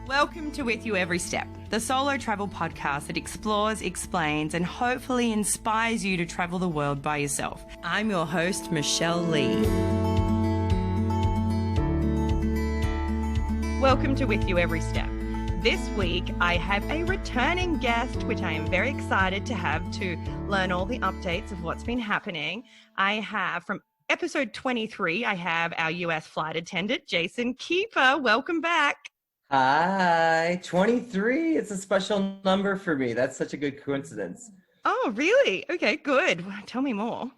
Welcome to With You Every Step, the solo travel podcast that explores, explains, and hopefully inspires you to travel the world by yourself. I'm your host, Mishel Lee. Welcome to With You Every Step. This week, I have a returning guest, which I am very excited to have to learn all the updates of what's been happening. I have, from episode 23, I have our US flight attendant, Jason Kueper. Welcome back. Hi, 23. It's a special number for me. That's such a good coincidence. Oh, really? Okay, good. Tell me more.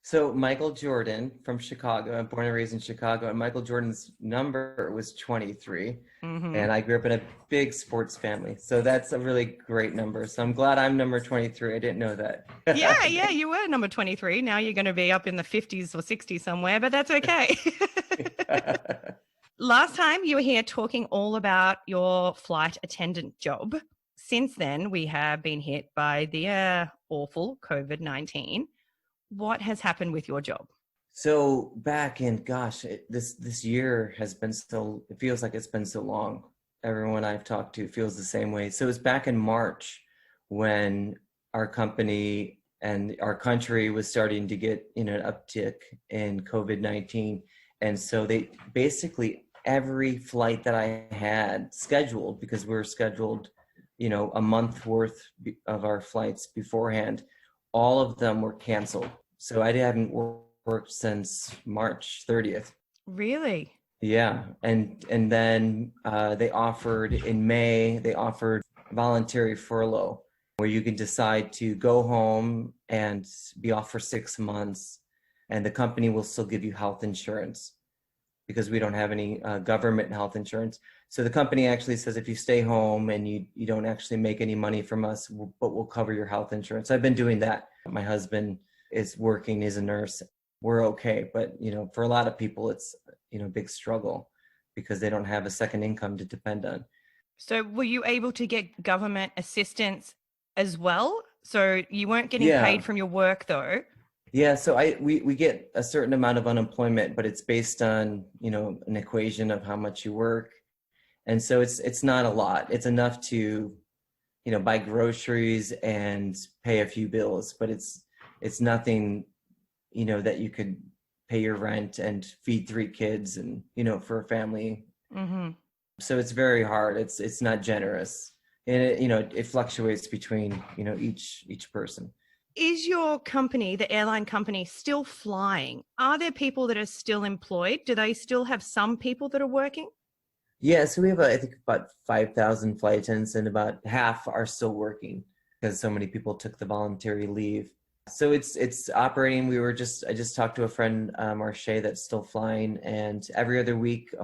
So Michael Jordan from Chicago, I'm born and raised in Chicago, and Michael Jordan's number was 23. Mm-hmm. And I grew up in a big sports family. So that's a really great number. So I'm glad I'm number 23. I didn't know that. Yeah, you were number 23. Now you're going to be up in the 50s or 60s somewhere, but that's okay. Last time you were here talking all about your flight attendant job. Since then, we have been hit by the awful COVID-19. What has happened with your job? So back in, this year has been it feels like it's been so long. Everyone I've talked to feels the same way. So it was back in March when our company and our country was starting to get an uptick in COVID-19. And so they basically, every flight that I had scheduled, because we were scheduled, a month worth of our flights beforehand, all of them were canceled. So I haven't worked since March 30th. Really? Yeah. And then they offered in May, they offered voluntary furlough where you can decide to go home and be off for 6 months, and the company will still give you health insurance, because we don't have any government health insurance. So the company actually says, if you stay home and you don't actually make any money from us, but we'll cover your health insurance. I've been doing that. My husband is working, he's a nurse. We're okay. But, for a lot of people, it's, a big struggle because they don't have a second income to depend on. So were you able to get government assistance as well? So you weren't getting paid from your work though? Yeah, so we get a certain amount of unemployment, but it's based on, an equation of how much you work. And so it's not a lot. It's enough to, buy groceries and pay a few bills, but it's nothing, that you could pay your rent and feed 3 kids and, for a family. Mm-hmm. So it's very hard. It's not generous. And it fluctuates between, each person. Is your company, the airline company, still flying? Are there people that are still employed? Do they still have some people that are working? Yeah, so we have, I think, about 5,000 flight attendants, and about half are still working because so many people took the voluntary leave. So it's operating. I just talked to a friend, Marche, that's still flying, and every other week,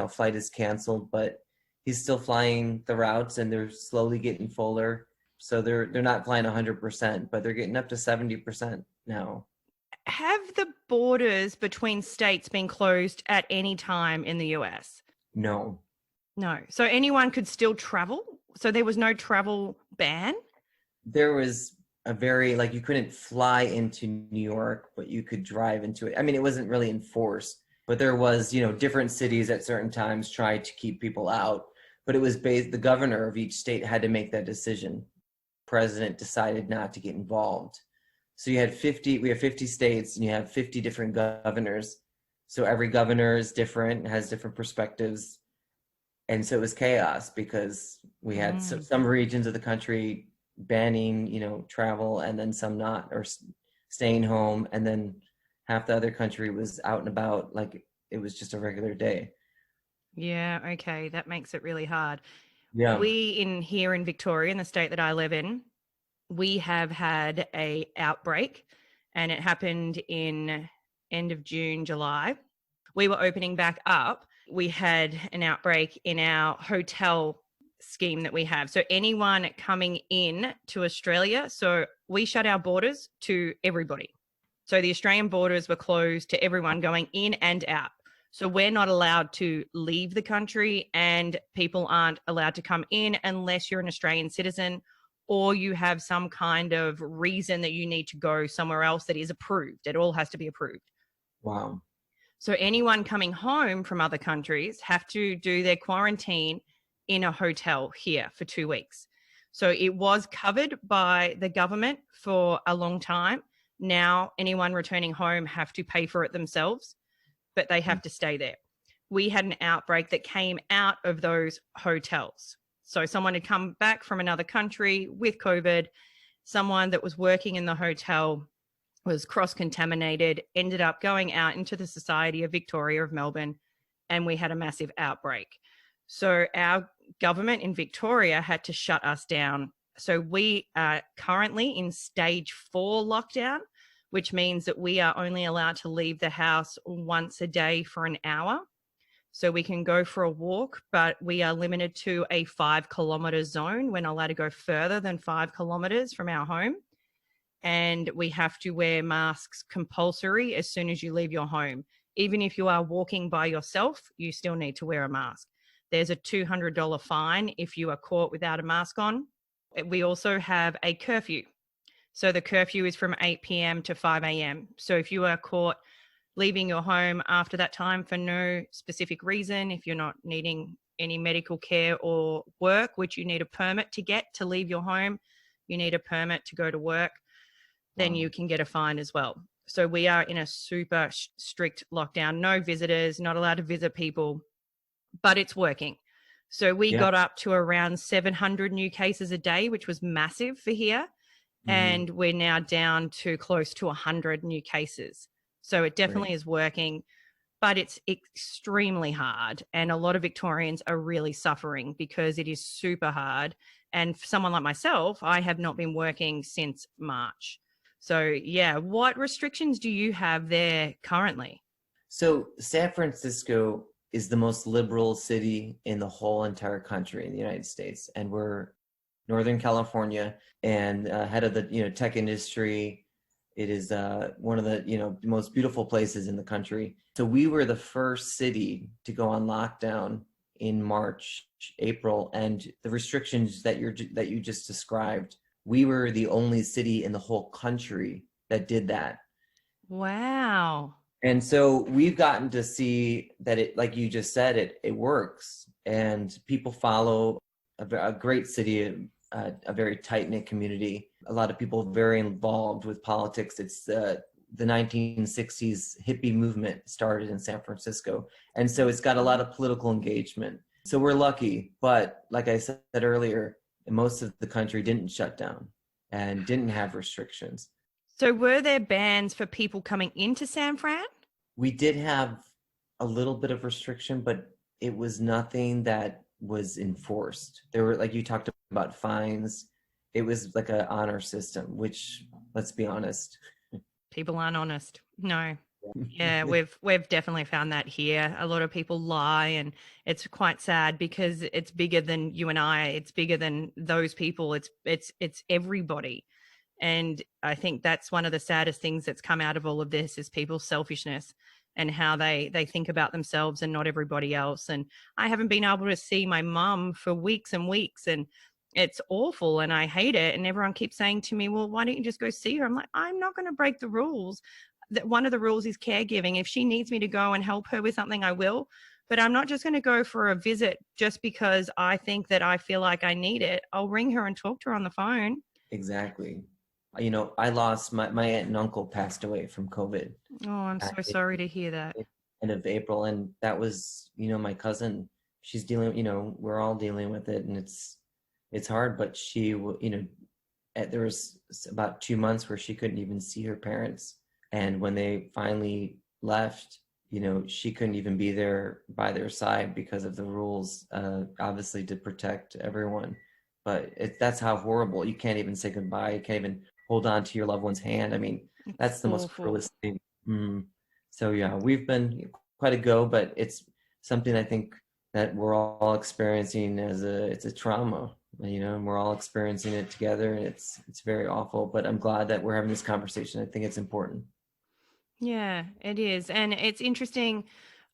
flight is canceled, but he's still flying the routes, and they're slowly getting fuller. So they're not flying 100%, but they're getting up to 70% now. Have the borders between states been closed at any time in the US? No. So anyone could still travel? So there was no travel ban? There was you couldn't fly into New York, but you could drive into it. I mean, it wasn't really enforced, but there was, different cities at certain times tried to keep people out, but it was the governor of each state had to make that decision. President decided not to get involved. So we have 50 states, and you have 50 different governors. So every governor is different, has different perspectives. And so it was chaos because we had some regions of the country banning, travel, and then some not, or staying home. And then half the other country was out and about like it was just a regular day. Yeah. Okay. That makes it really hard. Yeah. Here in Victoria, in the state that I live in, we have had a outbreak, and it happened in end of June, July. We were opening back up. We had an outbreak in our hotel scheme that we have. So anyone coming in to Australia, so we shut our borders to everybody. So the Australian borders were closed to everyone going in and out. So we're not allowed to leave the country, and people aren't allowed to come in unless you're an Australian citizen or you have some kind of reason that you need to go somewhere else that is approved. It all has to be approved. Wow. So anyone coming home from other countries have to do their quarantine in a hotel here for 2 weeks. So it was covered by the government for a long time. Now anyone returning home have to pay for it themselves, but they have to stay there. We had an outbreak that came out of those hotels. So someone had come back from another country with COVID. Someone that was working in the hotel was cross-contaminated, ended up going out into the Society of Victoria of Melbourne, and we had a massive outbreak. So our government in Victoria had to shut us down. So we are currently in stage 4 lockdown, which means that we are only allowed to leave the house once a day for an hour. So we can go for a walk, but we are limited to a 5-kilometre zone. We're not allowed to go further than 5 kilometres from our home. And we have to wear masks compulsory as soon as you leave your home. Even if you are walking by yourself, you still need to wear a mask. There's a $200 fine if you are caught without a mask on. We also have a curfew. So the curfew is from 8 p.m. to 5 a.m. So if you are caught leaving your home after that time for no specific reason, if you're not needing any medical care or work, which you need a permit to get to leave your home, you need a permit to go to work, then you can get a fine as well. So we are in a super strict lockdown. No visitors, not allowed to visit people, but it's working. So we got up to around 700 new cases a day, which was massive for here. And we're now down to close to 100 new cases. So it definitely is working, but it's extremely hard. And a lot of Victorians are really suffering because it is super hard. And for someone like myself, I have not been working since March. So yeah, what restrictions do you have there currently? So San Francisco is the most liberal city in the whole entire country in the United States. And we're Northern California and head of the tech industry. It is one of the most beautiful places in the country. So we were the first city to go on lockdown in March, April, and the restrictions that you just described, we were the only city in the whole country that did that. Wow. And so we've gotten to see that it, like you just said, it works, and people follow. A great city, a very tight-knit community. A lot of people very involved with politics. It's the 1960s hippie movement started in San Francisco. And so it's got a lot of political engagement. So we're lucky. But like I said earlier, most of the country didn't shut down and didn't have restrictions. So were there bans for people coming into San Fran? We did have a little bit of restriction, but it was nothing that was enforced. There were, like you talked about, fines. It was like an honor system, which, let's be honest, people aren't honest. No. Yeah, we've definitely found that here. A lot of people lie, and it's quite sad because it's bigger than you and I. It's bigger than those people. It's everybody. And I think that's one of the saddest things that's come out of all of this is people's selfishness and how they think about themselves and not everybody else. And I haven't been able to see my mum for weeks and weeks, and it's awful and I hate it. And everyone keeps saying to me, well, why don't you just go see her? I'm like, I'm not going to break the rules. That one of the rules is caregiving. If she needs me to go and help her with something, I will. But I'm not just going to go for a visit just because I think that I feel like I need it. I'll ring her and talk to her on the phone. Exactly. I lost my aunt and uncle passed away from COVID. Oh, I'm so sorry to hear that. End of April. And that was, my cousin, she's dealing, we're all dealing with it, and it's hard, but she, there was about 2 months where she couldn't even see her parents. And when they finally left, she couldn't even be there by their side because of the rules, obviously to protect everyone. But that's how horrible. You can't even say goodbye. You can't even hold on to your loved one's hand. I mean, that's the most cruelest thing. So yeah, we've been quite a go, but it's something I think that we're all experiencing it's a trauma, and we're all experiencing it together, and it's very awful, but I'm glad that we're having this conversation. I think it's important. Yeah, it is. And it's interesting.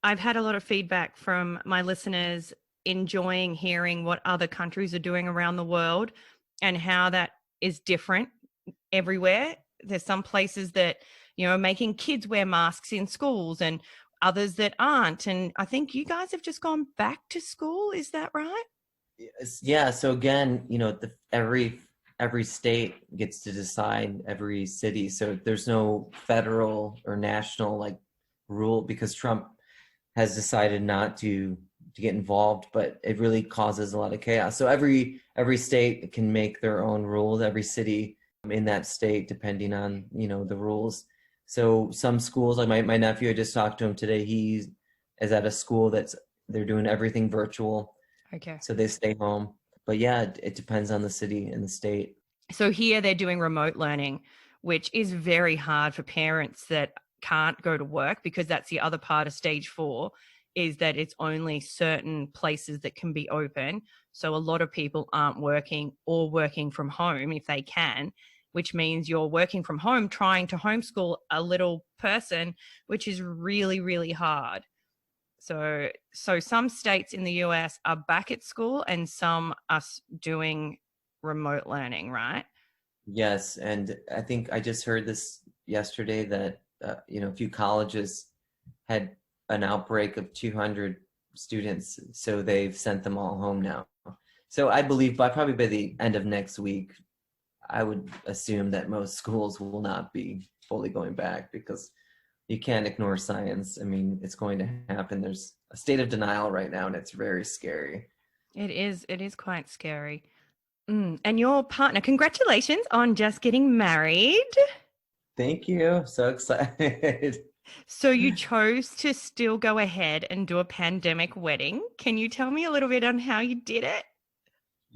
I've had a lot of feedback from my listeners enjoying hearing what other countries are doing around the world and how that is different everywhere. There's some places that, are making kids wear masks in schools and others that aren't. And I think you guys have just gone back to school. Is that right? Yeah. So again, every state gets to decide, every city. So there's no federal or national like rule, because Trump has decided not to get involved, but it really causes a lot of chaos. So every state can make their own rules, every city in that state, depending on, the rules. So some schools, like my nephew, I just talked to him today. He is at a school they're doing everything virtual. Okay. So they stay home. But yeah, it depends on the city and the state. So here they're doing remote learning, which is very hard for parents that can't go to work, because that's the other part of stage 4, is that it's only certain places that can be open. So a lot of people aren't working or working from home if they can, which means you're working from home trying to homeschool a little person, which is really, really hard. So some states in the US are back at school and some are doing remote learning, right? Yes, and I think I just heard this yesterday that a few colleges had an outbreak of 200 students, so they've sent them all home now. So I believe probably by the end of next week, I would assume that most schools will not be fully going back, because you can't ignore science. I mean, it's going to happen. There's a state of denial right now, and it's very scary. It is quite scary. And your partner, congratulations on just getting married. Thank you. So excited. So you chose to still go ahead and do a pandemic wedding. Can you tell me a little bit on how you did it?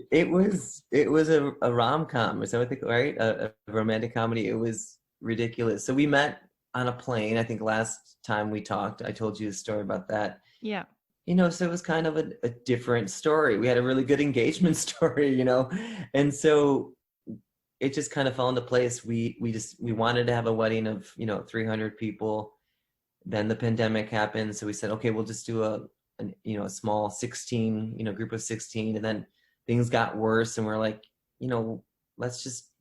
It was a rom-com, is that what they call, right? A romantic comedy. It was ridiculous. So we met on a plane. I think last time we talked, I told you the story about that. Yeah. So it was kind of a different story. We had a really good engagement story, and so it just kind of fell into place. We wanted to have a wedding of 300 people. Then the pandemic happened, so we said, okay, we'll just do a small 16 group of 16, and then things got worse, and we're like, let's just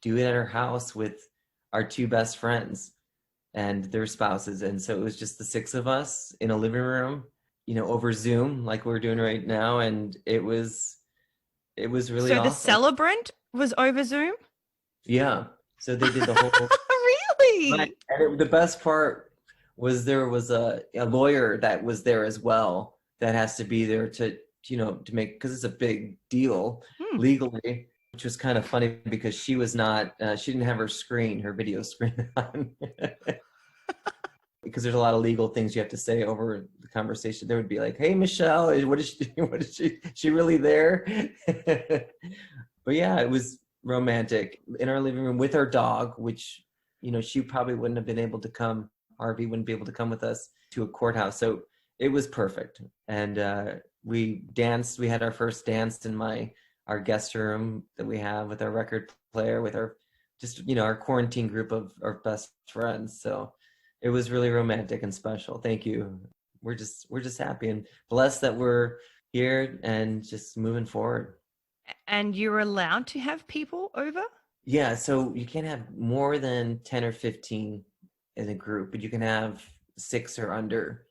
do it at our house with our 2 best friends and their spouses. And so it was just the 6 of us in a living room, over Zoom, like we're doing right now. And it was really awesome. The celebrant was over Zoom? Yeah. So they did the whole Really? And the best part was there was a lawyer that was there as well, that has to be there to make, because it's a big deal legally, which was kind of funny because she was not, she didn't have her video screen on. Because there's a lot of legal things you have to say over the conversation. There would be like, hey, Michelle, what is she really there? But yeah, it was romantic in our living room with our dog, which, she probably wouldn't have been able to come. Harvey wouldn't be able to come with us to a courthouse. So it was perfect. And we danced. We had our first dance in our guest room that we have with our record player, with our our quarantine group of our best friends. So it was really romantic and special. Thank you. We're just happy and blessed that we're here and just moving forward. And you're allowed to have people over? Yeah, so you can't have more than 10 or 15 in a group, but you can have 6 or under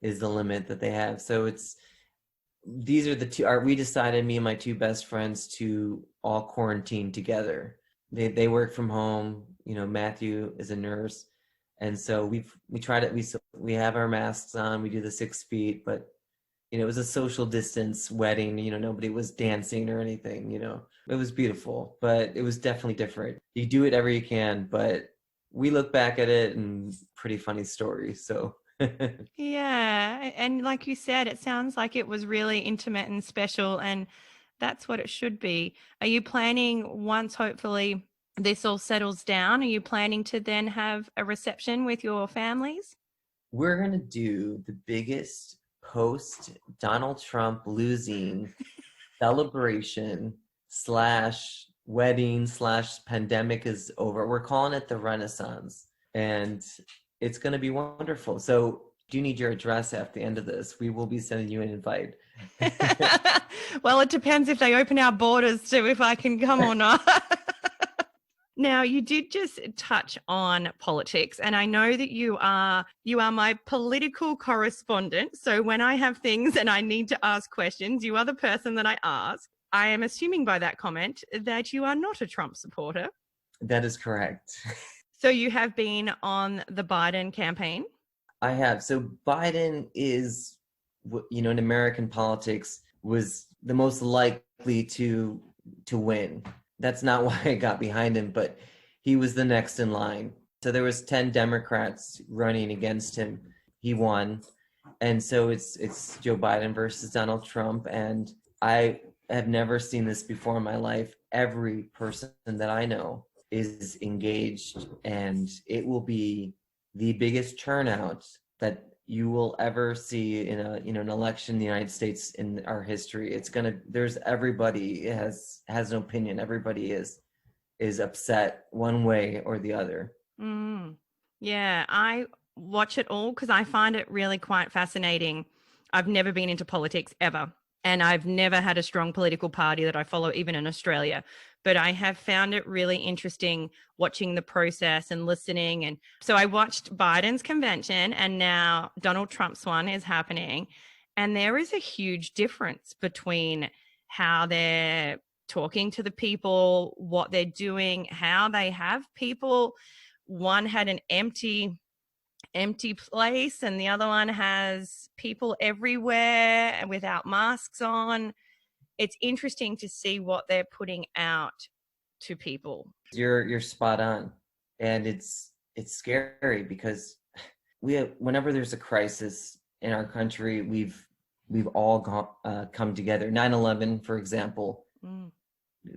is the limit that they have. So these are the two. We decided, me and my 2 best friends, to all quarantine together. They work from home. Matthew is a nurse. And so we tried it. We have our masks on. We do the 6 feet, but it was a social distance wedding. Nobody was dancing or anything. It was beautiful, but it was definitely different. You do it ever you can, but we look back at it and pretty funny story. So yeah, and like you said, it sounds like it was really intimate and special, and that's what it should be. Are you planning, once hopefully this all settles down, are you planning to then have a reception with your families? We're going to do the biggest post Donald Trump losing celebration / wedding / pandemic is over. We're calling it the Renaissance, and it's going to be wonderful. So do you need your address at the end of this? We will be sending you an invite. Well, it depends if they open our borders to if I can come or not. Now, you did just touch on politics, and I know that you are my political correspondent. So when I have things and I need to ask questions, you are the person that I ask. I am assuming by that comment that you are not a Trump supporter. That is correct. So you have been on the Biden campaign? I have. So Biden is, in American politics, was the most likely to win. That's not why I got behind him, but he was the next in line. So there was 10 Democrats running against him. He won. And so it's Joe Biden versus Donald Trump. And I have never seen this before in my life. Every person that I know is engaged, and it will be the biggest turnout that you will ever see in an election in the United States in our history. There's everybody has an opinion. Everybody is upset one way or the other. Yeah, I watch it all because I find it really quite fascinating. I've never been into politics ever, and I've never had a strong political party that I follow, even in Australia. But I have found it really interesting watching the process and listening. And so I watched Biden's convention, and now Donald Trump's one is happening. And there is a huge difference between how they're talking to the people, what they're doing, how they have people. One had an empty place, and the other one has people everywhere and without masks on. It's interesting to see what they're putting out to people. You're spot on, and it's scary because whenever there's a crisis in our country, we've all come together. 9/11, for example.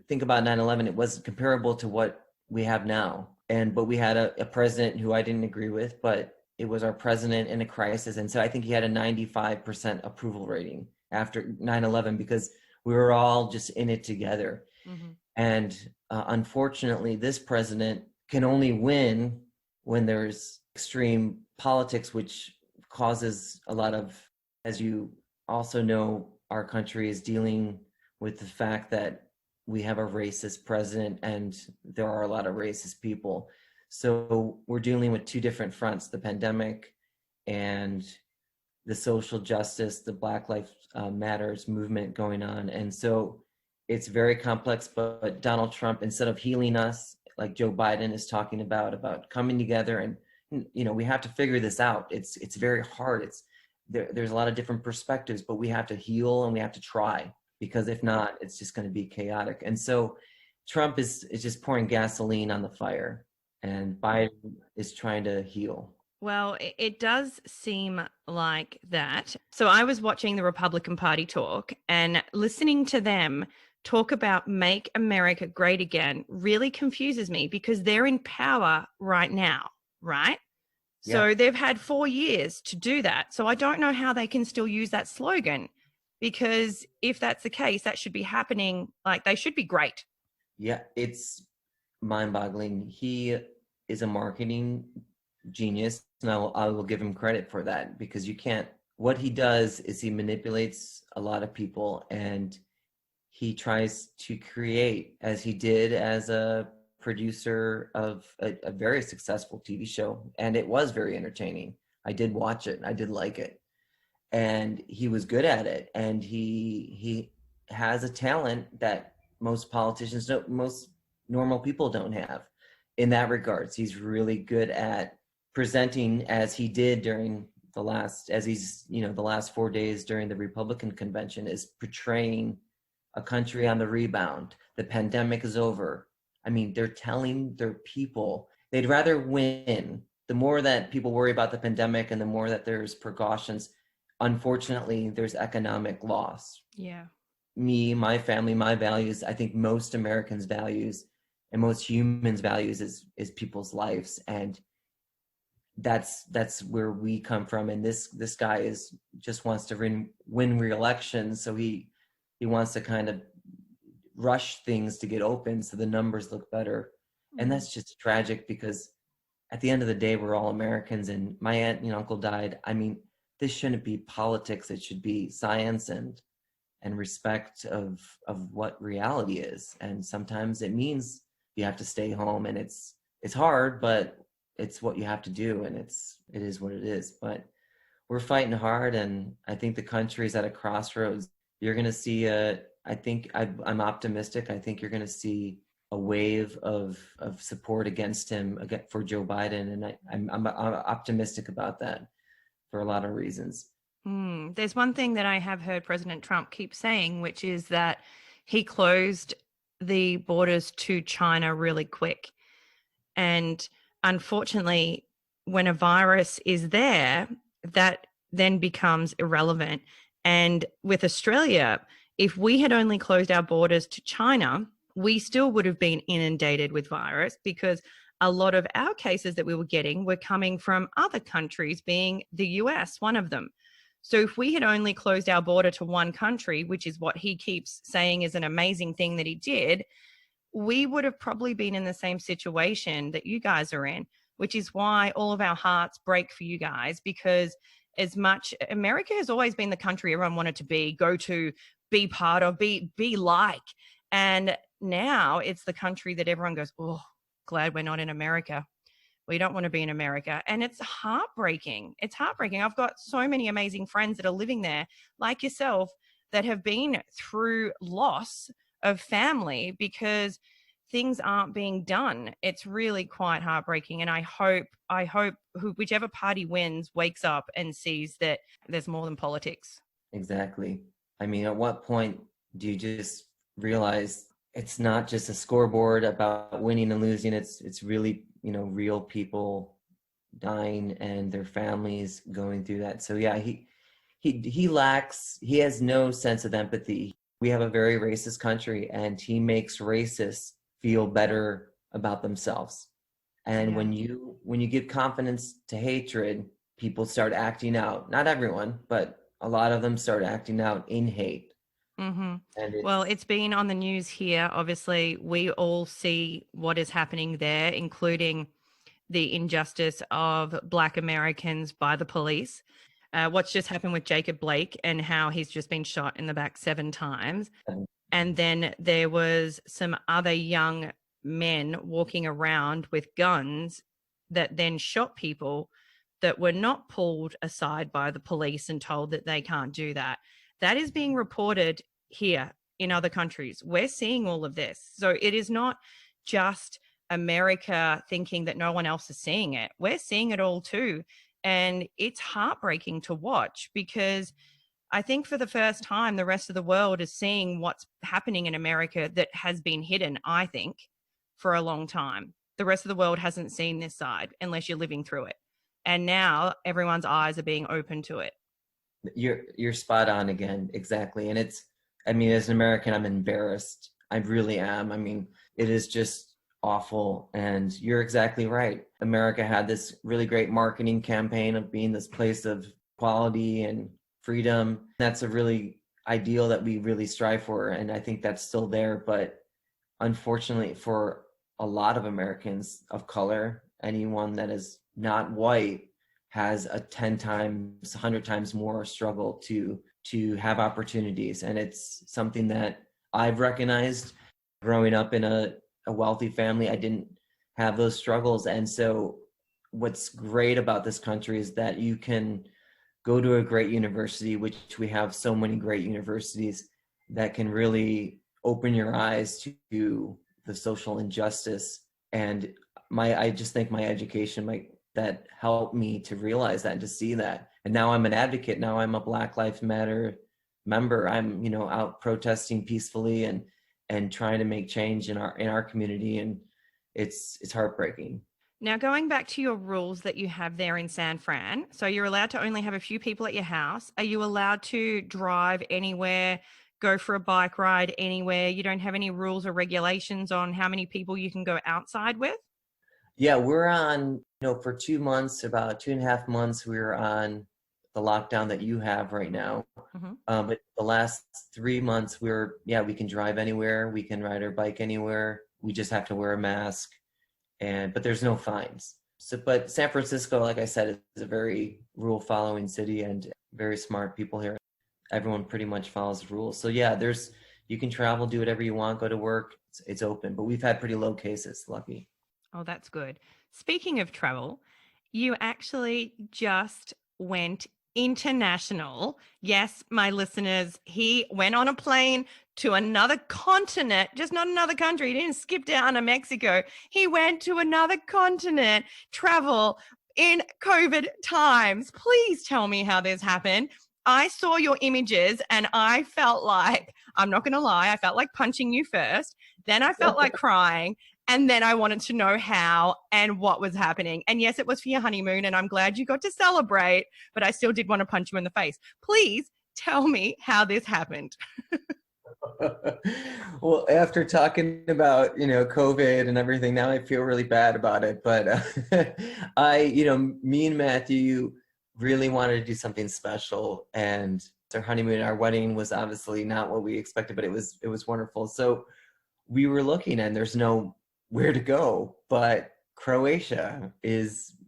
Think about 9/11. It wasn't comparable to what we have now, but we had a president who I didn't agree with, but it was our president in a crisis, and so I think he had a 95% approval rating after 9/11 because we were all just in it together. And unfortunately, this president can only win when there's extreme politics, which causes a lot of, as you also know, our country is dealing with the fact that we have a racist president and there are a lot of racist people. So we're dealing with two different fronts, the pandemic and the social justice, the Black Lives Matters movement going on. And so it's very complex, but Donald Trump, instead of healing us, like Joe Biden is talking about coming together and, we have to figure this out. It's very hard. There's a lot of different perspectives, but we have to heal and we have to try, because if not, it's just going to be chaotic. And so Trump is just pouring gasoline on the fire, and Biden is trying to heal. Well, it does seem like that. So I was watching the Republican Party talk, and listening to them talk about Make America Great Again really confuses me, because they're in power right now, right? Yeah. So they've had 4 years to do that. So I don't know how they can still use that slogan, because if that's the case, that should be happening. Like, they should be great. Yeah, it's mind-boggling. He is a marketing genius, and I will give him credit for that, because what he does is he manipulates a lot of people, and he tries to create, as he did as a producer of a very successful TV show, and it was very entertaining. I did watch it, I did like it, and he was good at it, and he has a talent that most politicians don't, most normal people don't have in that regards. He's really good at presenting, as he did during the last 4 days during the Republican convention, is portraying a country on the rebound. The pandemic is over. I mean, they're telling their people they'd rather win. The more that people worry about the pandemic and the more that there's precautions, unfortunately, there's economic loss. Yeah. Me, my family, my values, I think most Americans' values and most humans' values is people's lives. And that's where we come from. And this guy just wants to win re-election. So he wants to kind of rush things to get open so the numbers look better. And that's just tragic, because at the end of the day, we're all Americans, and my aunt and uncle died. I mean, this shouldn't be politics. It should be science and respect of what reality is. And sometimes it means you have to stay home, and it's hard, but it's what you have to do, and it is what it is. But we're fighting hard, and I think the country's at a crossroads. You're going to see I'm optimistic. I think you're going to see a wave of support against him for Joe Biden, and I'm optimistic about that for a lot of reasons. There's one thing that I have heard President Trump keep saying, which is that he closed the borders to China really quick. And unfortunately, when a virus is there, that then becomes irrelevant. And with Australia, if we had only closed our borders to China, we still would have been inundated with virus, because a lot of our cases that we were getting were coming from other countries, being the US, one of them. So if we had only closed our border to one country, which is what he keeps saying is an amazing thing that he did, we would have probably been in the same situation that you guys are in, which is why all of our hearts break for you guys, because as much America has always been the country everyone wanted to be, go to, be part of, be like. And now it's the country that everyone goes, oh, glad we're not in America. We don't want to be in America. And it's heartbreaking. It's heartbreaking. I've got so many amazing friends that are living there, like yourself, that have been through loss of family because things aren't being done. It's really quite heartbreaking. And I hope whichever party wins wakes up and sees that there's more than politics. Exactly. I mean, at what point do you just realize it's not just a scoreboard about winning and losing? It's really, real people dying and their families going through that. So yeah, he has no sense of empathy. We have a very racist country, and he makes racists feel better about themselves. And Yeah. when you give confidence to hatred, people start acting out. Not everyone, but a lot of them start acting out in hate. Mm-hmm. And Well, it's been on the news here. Obviously, we all see what is happening there, including the injustice of Black Americans by the police. What's just happened with Jacob Blake and how he's just been shot in the back 7 times. And then there was some other young men walking around with guns that then shot people that were not pulled aside by the police and told that they can't do that. That is being reported here in other countries. We're seeing all of this. So it is not just America thinking that no one else is seeing it. We're seeing it all too. And it's heartbreaking to watch, because I think for the first time, the rest of the world is seeing what's happening in America that has been hidden, I think, for a long time. The rest of the world hasn't seen this side unless you're living through it. And now everyone's eyes are being open to it. you're spot on again. Exactly. And I mean, as an American, I'm embarrassed. I really am. I mean, it is just awful. And you're exactly right. America had this really great marketing campaign of being this place of quality and freedom. That's a really ideal that we really strive for. And I think that's still there. But unfortunately, for a lot of Americans of color, anyone that is not white has a 10 times, 100 times more struggle to have opportunities. And it's something that I've recognized growing up in a wealthy family. I didn't have those struggles. And so what's great about this country is that you can go to a great university, which we have so many great universities that can really open your eyes to the social injustice. And I just think my education that helped me to realize that and to see that. And now I'm an advocate. Now I'm a Black Lives Matter member. I'm, out protesting peacefully and trying to make change in our community. And it's heartbreaking. Now, going back to your rules that you have there in San Fran, so you're allowed to only have a few people at your house. Are you allowed to drive anywhere, go for a bike ride anywhere? You don't have any rules or regulations on how many people you can go outside with? Yeah, we're on, for 2 months, about 2.5 months, we were on the lockdown that you have right now. Mm-hmm. But the last 3 months, we can drive anywhere. We can ride our bike anywhere. We just have to wear a mask, but there's no fines. So, but San Francisco, like I said, is a very rule following city and very smart people here. Everyone pretty much follows the rules. So yeah, you can travel, do whatever you want, go to work. it's open, but we've had pretty low cases, lucky. Oh, that's good. Speaking of travel, you actually just went international. Yes, my listeners, he went on a plane to another continent, just not another country. He didn't skip down to Mexico. He went to another continent, travel in COVID times. Please tell me how this happened. I saw your images and I felt like, I'm not going to lie, I felt like punching you first. Then I felt like crying. And then I wanted to know how and what was happening. And yes, it was for your honeymoon, and I'm glad you got to celebrate, but I still did want to punch you in the face. Please tell me how this happened. Well, after talking about, COVID and everything, now I feel really bad about it. But me and Matthew really wanted to do something special, and our honeymoon, our wedding was obviously not what we expected, but it was wonderful. So we were looking, and there's no where to go, but Croatia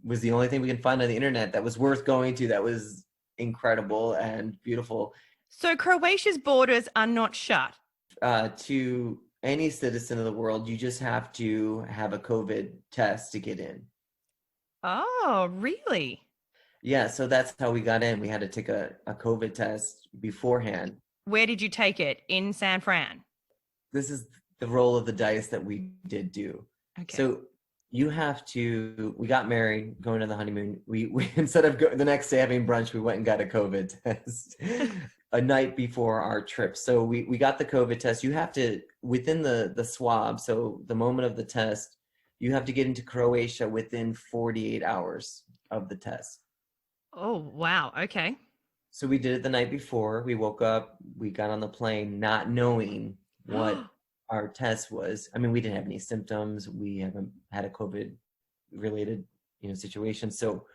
was the only thing we can find on the internet that was worth going to, that was incredible and beautiful. So Croatia's borders are not shut. To any citizen of the world, you just have to have a COVID test to get in. Oh, really? Yeah, so that's how we got in. We had to take a COVID test beforehand. Where did you take it? In San Fran? This is the roll of the dice that we did do. Okay. So we got married, going to the honeymoon. We instead of the next day having brunch, we went and got a COVID test a night before our trip. So we got the COVID test. You have to, within the swab, so the moment of the test, you have to get into Croatia within 48 hours of the test. Oh, wow. Okay. So we did it the night before. We woke up, we got on the plane not knowing what our test was. I mean, we didn't have any symptoms. We haven't had a COVID related, situation. So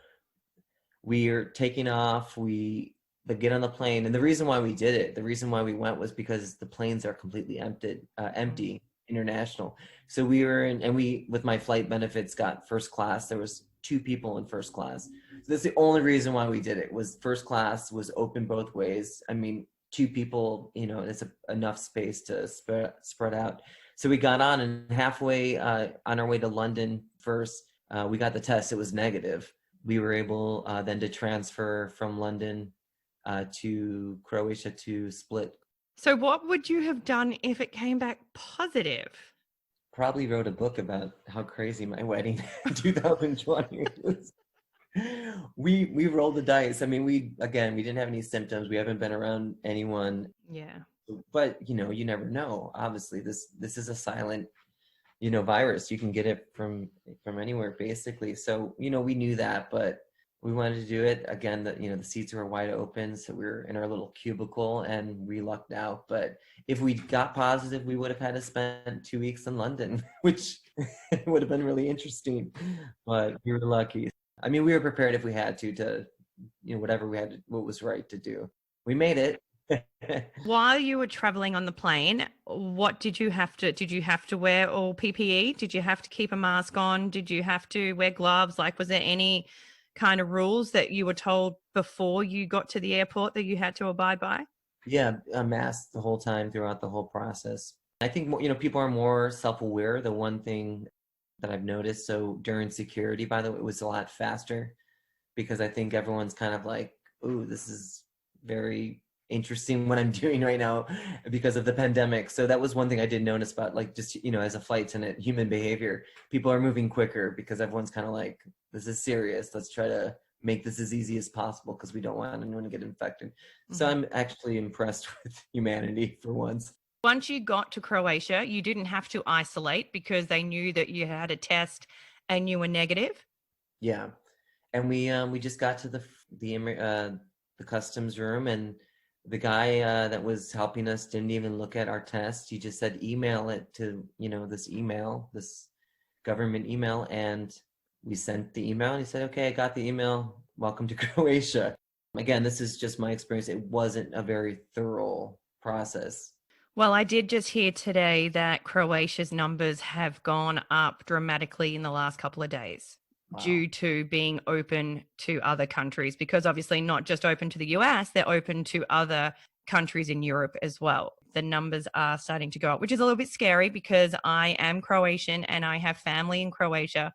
we are taking off, but get on the plane. And the reason why we did it, the reason why we went, was because the planes are completely empty, international. So we were with my flight benefits, got first class. There was 2 people in first class. So that's the only reason why we did it, was first class was open both ways. I mean, 2 people, it's enough space to spread out. So we got on, and halfway on our way to London first, we got the test. It was negative. We were able then to transfer from London to Croatia to Split. So what would you have done if it came back positive? Probably wrote a book about how crazy my wedding in 2020 was. We rolled the dice. I mean, we didn't have any symptoms. We haven't been around anyone. Yeah. But you never know. Obviously, this is a silent, virus. You can get it from anywhere, basically. So, we knew that, but we wanted to do it. Again, the seats were wide open, so we were in our little cubicle and we lucked out. But if we got positive, we would have had to spend 2 weeks in London, which would have been really interesting. But we were lucky. I mean, we were prepared if we had to whatever what was right to do. We made it. While you were traveling on the plane, what did you have to wear all PPE? Did you have to keep a mask on? Did you have to wear gloves? Like, was there any kind of rules that you were told before you got to the airport that you had to abide by? Yeah, a mask the whole time throughout the whole process. I think, people are more self-aware. The one thing that I've noticed, so during security, by the way, it was a lot faster, because I think everyone's kind of like, ooh, this is very interesting what I'm doing right now because of the pandemic. So that was one thing I did notice about, like, just, as a flight attendant, human behavior. People are moving quicker because everyone's kind of like, this is serious. Let's try to make this as easy as possible because we don't want anyone to get infected. Mm-hmm. So I'm actually impressed with humanity for once. Once you got to Croatia, you didn't have to isolate because they knew that you had a test and you were negative? Yeah. And we just got to the customs room, and the guy that was helping us didn't even look at our test. He just said, email it to, this government email. And we sent the email, and he said, okay, I got the email. Welcome to Croatia. Again, this is just my experience. It wasn't a very thorough process. Well, I did just hear today that Croatia's numbers have gone up dramatically in the last couple of days. Wow. Due to being open to other countries, because obviously not just open to the US, they're open to other countries in Europe as well. the numbers are starting to go up, which is a little bit scary because I am Croatian and I have family in Croatia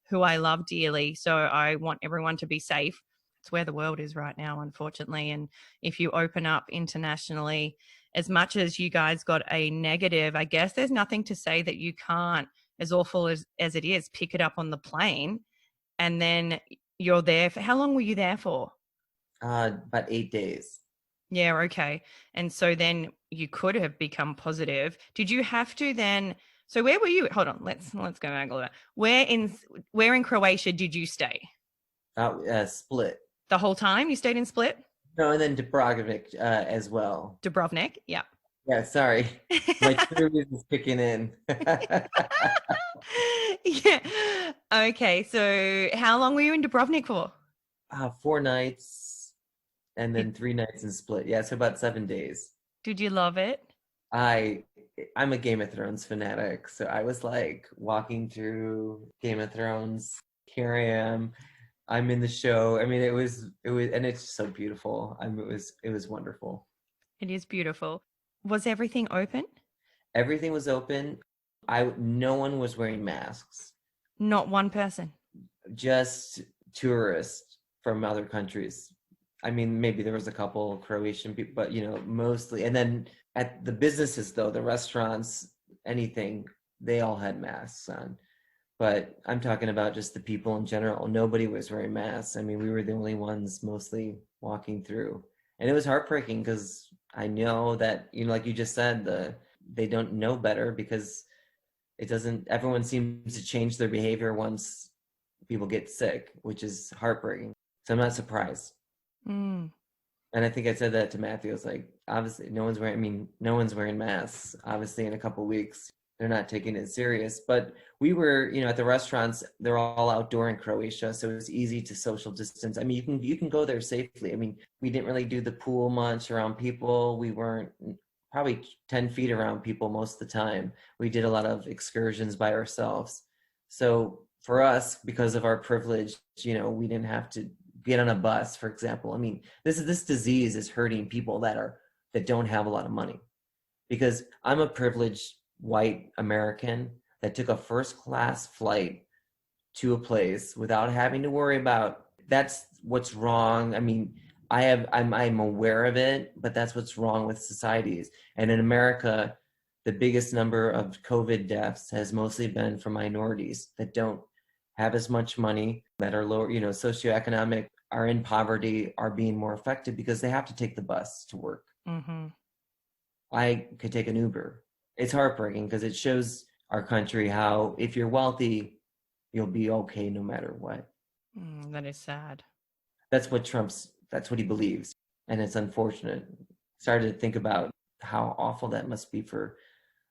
who I love dearly. So I want everyone to be safe. It's where the world is right now, unfortunately. And if you open up internationally, as much as you guys got a negative, I guess there's nothing to say that you can't, as awful as it is, pick it up on the plane. And then you're there for, how long were you there for? About 8 days. Yeah, okay. And so then you could have become positive. Did you have to then? So where were you? Hold on, let's go back a little bit. Where in Croatia did you stay? Split. The whole time you stayed in Split? No, and then Dubrovnik as well. Dubrovnik, yeah. Yeah, sorry. My tourism is kicking in. Yeah. Okay, so how long were you in Dubrovnik for? 4 nights and then 3 nights in Split. Yeah, so about 7 days. Did you love it? I'm a Game of Thrones fanatic, so I was like walking through Game of Thrones. Here I am. I'm in the show. I mean, it was, and it's so beautiful. It was wonderful. It is beautiful. Was everything open? Everything was open. No one was wearing masks. Not one person. Just tourists from other countries. I mean, maybe there was a couple Croatian people, but mostly. And then at the businesses, though, the restaurants, anything, they all had masks on. But I'm talking about just the people in general. Nobody was wearing masks. I mean, we were the only ones mostly walking through. And it was heartbreaking because I know that, like you just said, they don't know better because everyone seems to change their behavior once people get sick, which is heartbreaking. So I'm not surprised. Mm. And I think I said that to Matthew. I was like, obviously, no one's wearing masks. Obviously, in a couple of weeks, they're not taking it serious. But we were, at the restaurants, they're all outdoor in Croatia, so it was easy to social distance. I mean, you can go there safely. I mean, we didn't really do the pool much around people. We weren't probably 10 feet around people most of the time. We did a lot of excursions by ourselves. So for us, because of our privilege, we didn't have to get on a bus, for example. I mean, this disease is hurting people that don't have a lot of money. Because I'm a privileged white American that took a first class flight to a place without having to worry about, that's what's wrong. I mean, I'm aware of it, but that's what's wrong with societies. And in America, the biggest number of COVID deaths has mostly been from minorities that don't have as much money, that are lower, socioeconomic, are in poverty, are being more affected because they have to take the bus to work. Mm-hmm. I could take an Uber. It's heartbreaking because it shows our country how if you're wealthy, you'll be okay no matter what. That is sad. That's what he believes. And it's unfortunate. Started to think about how awful that must be for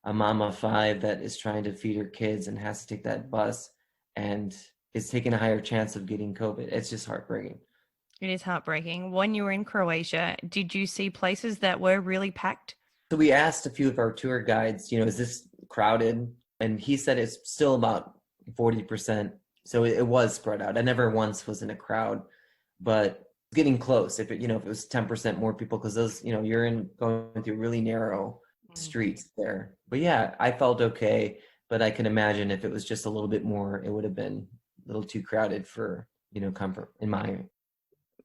a mom of 5 that is trying to feed her kids and has to take that bus and is taking a higher chance of getting COVID. It's just heartbreaking. It is heartbreaking. When you were in Croatia, did you see places that were really packed? So we asked a few of our tour guides, is this crowded? And he said it's still about 40%. So it was spread out. I never once was in a crowd, but getting close. If it was 10% more people, because those, you're going through really narrow streets there. But yeah, I felt okay. But I can imagine if it was just a little bit more, it would have been a little too crowded for, comfort in my.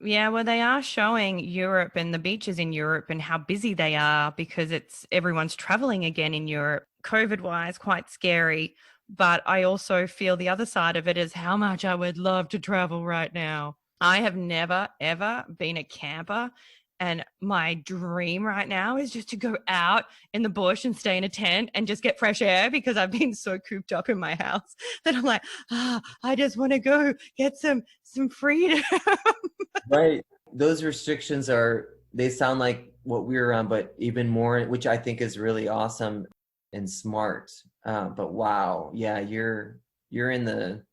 Yeah, well, they are showing Europe and the beaches in Europe and how busy they are because everyone's traveling again in Europe. COVID-wise, quite scary. But I also feel the other side of it is how much I would love to travel right now. I have never, ever been a camper. And my dream right now is just to go out in the bush and stay in a tent and just get fresh air because I've been so cooped up in my house that I'm like, I just want to go get some freedom. Right. Those restrictions they sound like what we were on, but even more, which I think is really awesome and smart. But wow, yeah, you're in the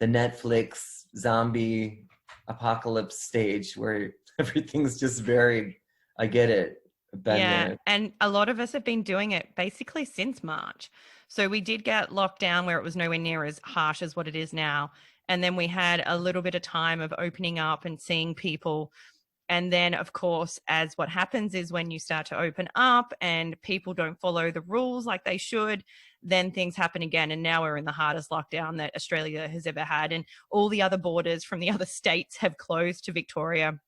Netflix zombie apocalypse stage where everything's just varied. I get it. Yeah, and a lot of us have been doing it basically since March. So we did get locked down where it was nowhere near as harsh as what it is now. And then we had a little bit of time of opening up and seeing people. And then, of course, as what happens is when you start to open up and people don't follow the rules like they should, then things happen again. And now we're in the hardest lockdown that Australia has ever had. And all the other borders from the other states have closed to Victoria.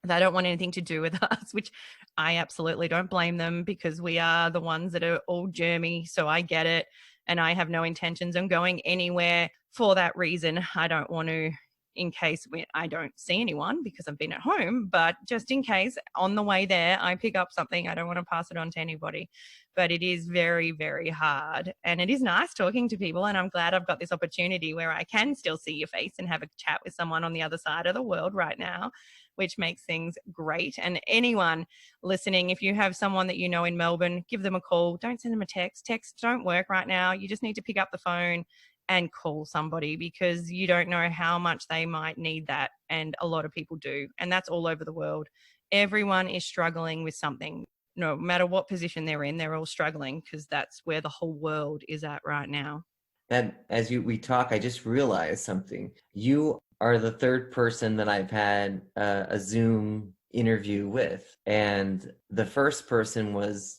They don't want anything to do with us, which I absolutely don't blame them, because we are the ones that are all germy. So I get it. And I have no intentions of going anywhere for that reason. I don't want to, in case I don't see anyone because I've been at home, but just in case on the way there, I pick up something, I don't want to pass it on to anybody. But it is very, very hard. And it is nice talking to people. And I'm glad I've got this opportunity where I can still see your face and have a chat with someone on the other side of the world right now, which makes things great. And anyone listening, if you have someone that you know in Melbourne, give them a call. Don't send them a text. Texts don't work right now. You just need to pick up the phone and call somebody, because you don't know how much they might need that. And a lot of people do. And that's all over the world. Everyone is struggling with something. No matter what position they're in, they're all struggling, because that's where the whole world is at right now. That as we talk, I just realized something. You are the third person that I've had a Zoom interview with, and the first person was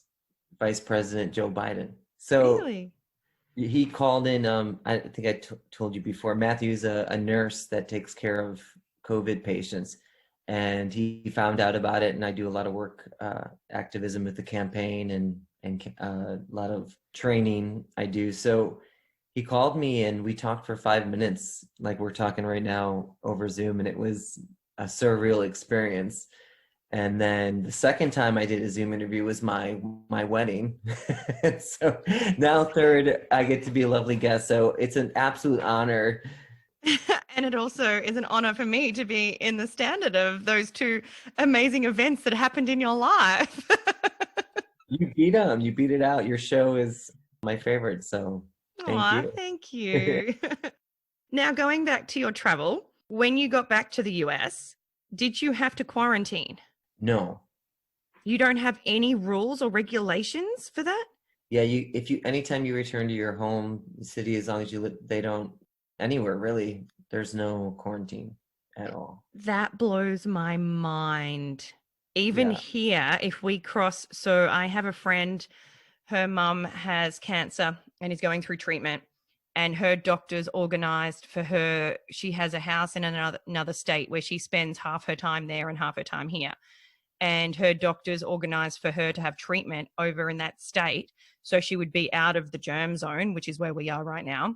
Vice President Joe Biden. So really? He called in. I think I told you before. Matthew's a nurse that takes care of COVID patients, and he found out about it. And I do a lot of work, activism with the campaign, and a lot of training I do. So he called me and we talked for 5 minutes, like we're talking right now over Zoom, and it was a surreal experience. And then the second time I did a Zoom interview was my wedding. So now third, I get to be a lovely guest. So it's an absolute honor. And it also is an honor for me to be in the standard of those two amazing events that happened in your life. You beat them. You beat it out. Your show is my favorite. So thank you. Thank you. Now, going back to your travel, when you got back to the US, did you have to quarantine? No. You don't have any rules or regulations for that? Yeah, anytime you return to your home city, as long as you live, they don't, anywhere really, there's no quarantine at all. That blows my mind. Even here, if we cross, so I have a friend, her mum has cancer and is going through treatment, and her doctors organized for her. She has a house in another state where she spends half her time there and half her time here. And her doctors organized for her to have treatment over in that state. So she would be out of the germ zone, which is where we are right now.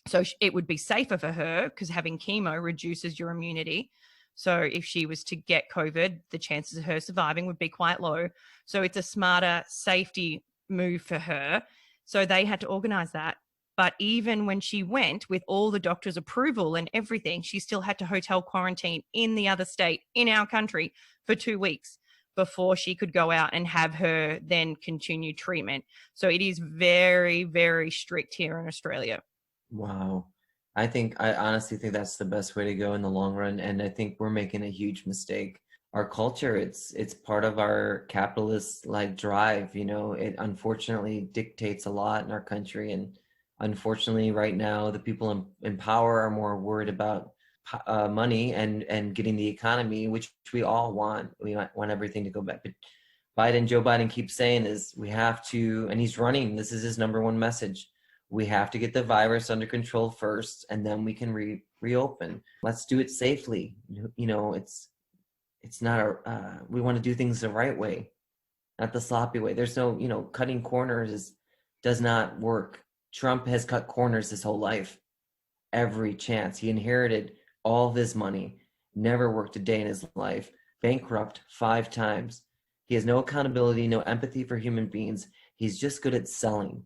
So it would be safer for her, because having chemo reduces your immunity. So if she was to get COVID, the chances of her surviving would be quite low. So it's a smarter safety move for her. So they had to organize that. But even when she went with all the doctor's approval and everything, she still had to hotel quarantine in the other state, in our country, for 2 weeks before she could go out and have her then continue treatment. So it is very, very strict here in Australia. Wow. I honestly think that's the best way to go in the long run. And I think we're making a huge mistake. Our culture, it's part of our capitalist like drive, it unfortunately dictates a lot in our country. And unfortunately, right now, the people in power are more worried about money and getting the economy, which we all want. We want everything to go back. But Joe Biden keeps saying is we have to, and he's running, this is his number one message. We have to get the virus under control first, and then we can reopen. Let's do it safely. It's not we want to do things the right way, not the sloppy way. There's no, cutting corners does not work. Trump has cut corners his whole life, every chance. He inherited all of his money, never worked a day in his life, bankrupt 5 times. He has no accountability, no empathy for human beings. He's just good at selling.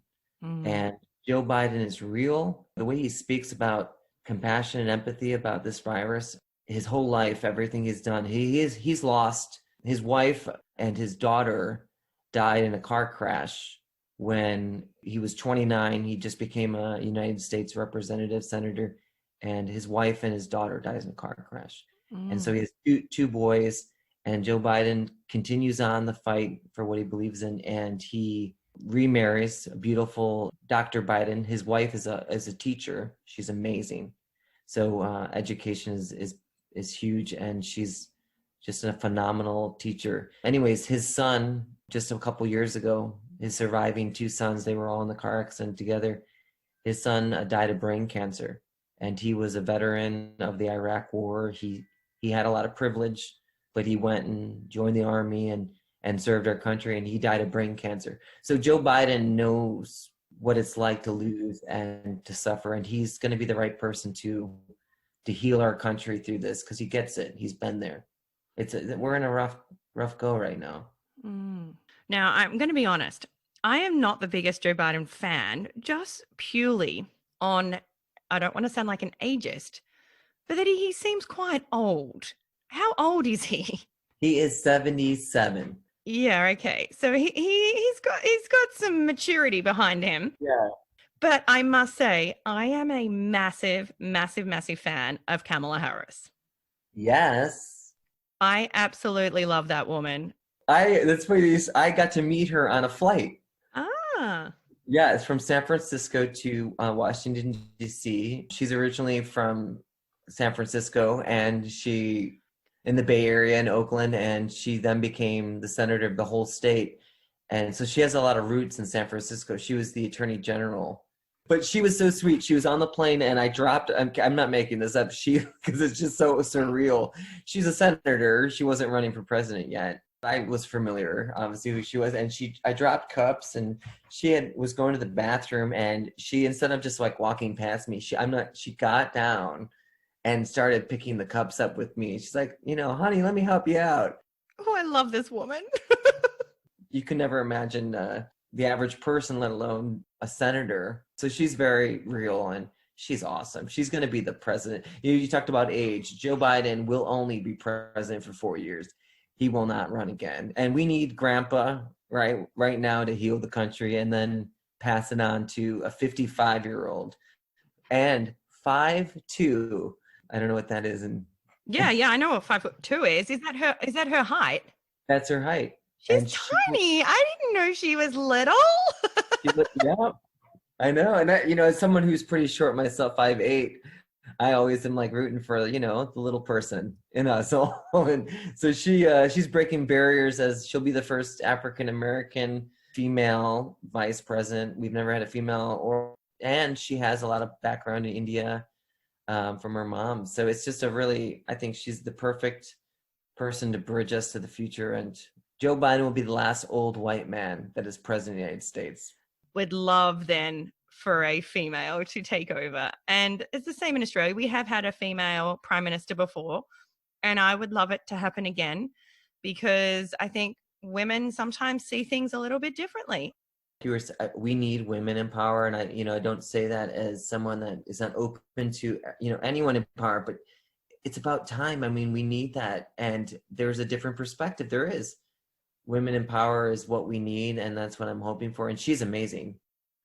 And Joe Biden is real. The way he speaks about compassion and empathy about this virus, his whole life, everything he's done, he's lost. His wife and his daughter died in a car crash when he was 29. He just became a United States representative, senator, and his wife and his daughter dies in a car crash. And so he has two boys, and Joe Biden continues on the fight for what he believes in, and he remarries a beautiful Dr. Biden. His wife is a teacher. She's amazing. So education is huge, and she's just a phenomenal teacher. Anyways, his son, just a couple years ago, his surviving two sons, they were all in the car accident together. His son died of brain cancer, and he was a veteran of the Iraq War. He had a lot of privilege, but he went and joined the army and served our country, and he died of brain cancer. So Joe Biden knows what it's like to lose and to suffer, and he's going to be the right person to heal our country through this, because he gets it. He's been there. We're in a rough go right now. Now, I'm going to be honest. I am not the biggest Joe Biden fan, just purely on, I don't want to sound like an ageist, but that he seems quite old. How old is he? He is 77. Yeah, okay. So he's got some maturity behind him. Yeah. But I must say, I am a massive, massive, massive fan of Kamala Harris. Yes. I absolutely love that woman. That's funny. I got to meet her on a flight. Ah. Yeah, it's from San Francisco to Washington, D.C. She's originally from San Francisco, and she in the Bay Area in Oakland, and she then became the senator of the whole state. And so she has a lot of roots in San Francisco. She was the attorney general. But she was so sweet. She was on the plane, and I dropped, I'm not making this up, because it's just so surreal. She's a senator. She wasn't running for president yet. I was familiar, obviously, who she was, and I dropped cups, and she was going to the bathroom, and she, instead of just like walking past me, she got down and started picking the cups up with me. She's like, honey, let me help you out. Oh, I love this woman. You can never imagine the average person, let alone a senator. So she's very real, and she's awesome. She's going to be the president. You talked about age. Joe Biden will only be president for 4 years. He will not run again. And we need grandpa right now to heal the country, and then pass it on to a 55-year-old. And 5'2". I don't know what that is. Yeah, I know what 5'2" is. Is that her height? That's her height. She's tiny. I didn't know she was little. Yeah, I know. And as someone who's pretty short myself, 5'8", I always am like rooting for, the little person in us all. And so she's breaking barriers, as she'll be the first African-American female vice president. We've never had a female, and she has a lot of background in India from her mom. So it's just I think she's the perfect person to bridge us to the future. And Joe Biden will be the last old white man that is president of the United States. Would love then for a female to take over. And it's the same in Australia. We have had a female prime minister before, and I would love it to happen again, because I think women sometimes see things a little bit differently. We need women in power, and I don't say that as someone that is not open to anyone in power, but it's about time. I mean, we need that, and there's a different perspective. There is. Women in power is what we need, and that's what I'm hoping for. And she's amazing.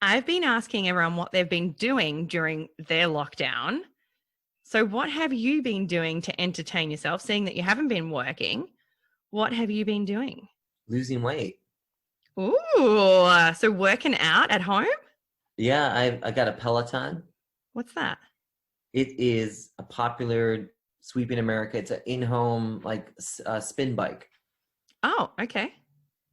I've been asking everyone what they've been doing during their lockdown. So what have you been doing to entertain yourself, seeing that you haven't been working? What have you been doing? Losing weight. Ooh, so working out at home? Yeah, I got a Peloton. What's that? It is a popular sweeping America. It's an in-home spin bike. Oh, okay.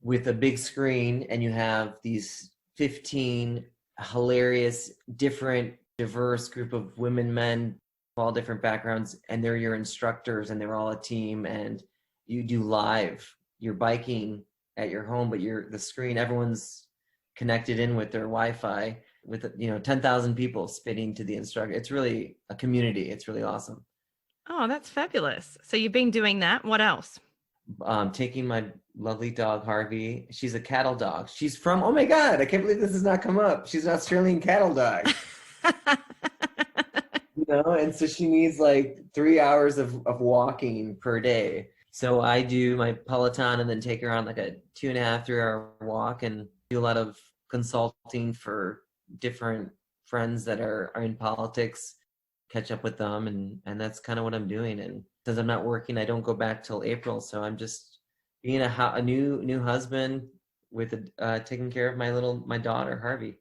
With a big screen, and you have these 15 hilarious, different, diverse group of women, men, all different backgrounds, and they're your instructors, and they're all a team, and you do live. You're biking at your home, but the screen, everyone's connected in with their Wi-Fi, with 10,000 people spitting to the instructor. It's really a community. It's really awesome. Oh, that's fabulous. So you've been doing that. What else? Taking my lovely dog, Harvey. She's a cattle dog. She's from, oh my God, I can't believe this has not come up. She's an Australian cattle dog. And so she needs 3 hours of walking per day. So I do my Peloton and then take her on a 2.5, 3 hour walk, and do a lot of consulting for different friends that are in politics, catch up with them. And that's kind of what I'm doing. And since I'm not working, I don't go back till April. So I'm just being a new husband with taking care of my daughter, Harvey.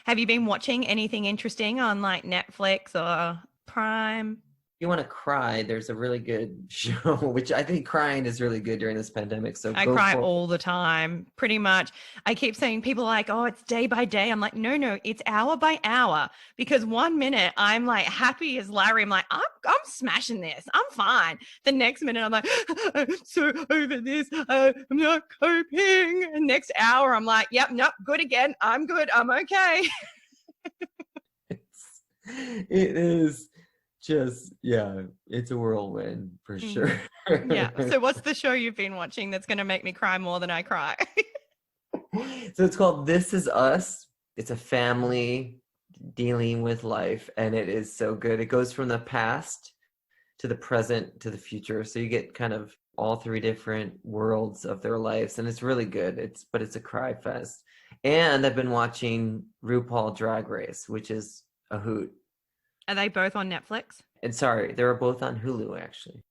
Have you been watching anything interesting on Netflix or Prime? you want to cry, there's a really good show, which I think crying is really good during this pandemic. So I go cry for all the time, pretty much. I keep saying people are like, oh, it's day by day. I'm like, no, it's hour by hour. Because 1 minute I'm like happy as Larry. I'm like, I'm smashing this. I'm fine. The next minute I'm like, I'm so over this. I'm not coping. And next hour I'm like, yep, nope, good again. I'm good. I'm okay. it is just, yeah, it's a whirlwind for sure. Yeah. So what's the show you've been watching that's going to make me cry more than I cry? So it's called This Is Us. It's a family dealing with life, and it is so good. It goes from the past to the present to the future. So you get kind of all three different worlds of their lives, and it's really good. But it's a cry fest. And I've been watching RuPaul Drag Race, which is a hoot. Are they both on Netflix? And sorry, they were both on Hulu, actually.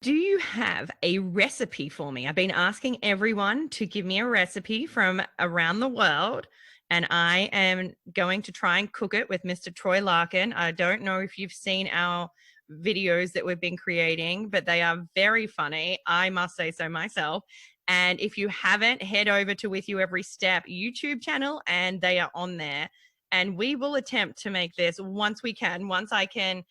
Do you have a recipe for me? I've been asking everyone to give me a recipe from around the world, and I am going to try and cook it with Mr. Troy Larkin. I don't know if you've seen our videos that we've been creating, but they are very funny. I must say so myself. And if you haven't, head over to With You Every Step YouTube channel, and they are on there. And we will attempt to make this once we can, once I can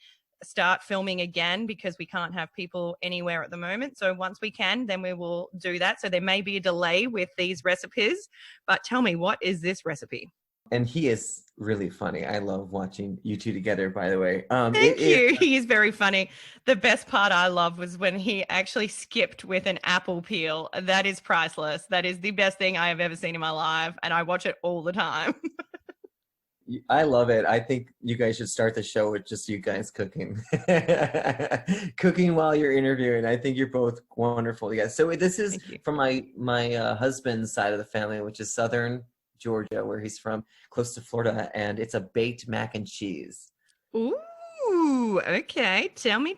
start filming again, because we can't have people anywhere at the moment. So once we can, then we will do that. So there may be a delay with these recipes, but tell me, what is this recipe? And he is really funny. I love watching you two together, by the way. Thank you. He is very funny. The best part I love was when he actually skipped with an apple peel. That is priceless. That is the best thing I have ever seen in my life. And I watch it all the time. I love it. I think you guys should start the show with just you guys cooking. Cooking while you're interviewing. I think you're both wonderful. Yeah. So this is from my husband's side of the family, which is Southern Georgia, where he's from, close to Florida, and it's a baked mac and cheese. Ooh, okay. Tell me.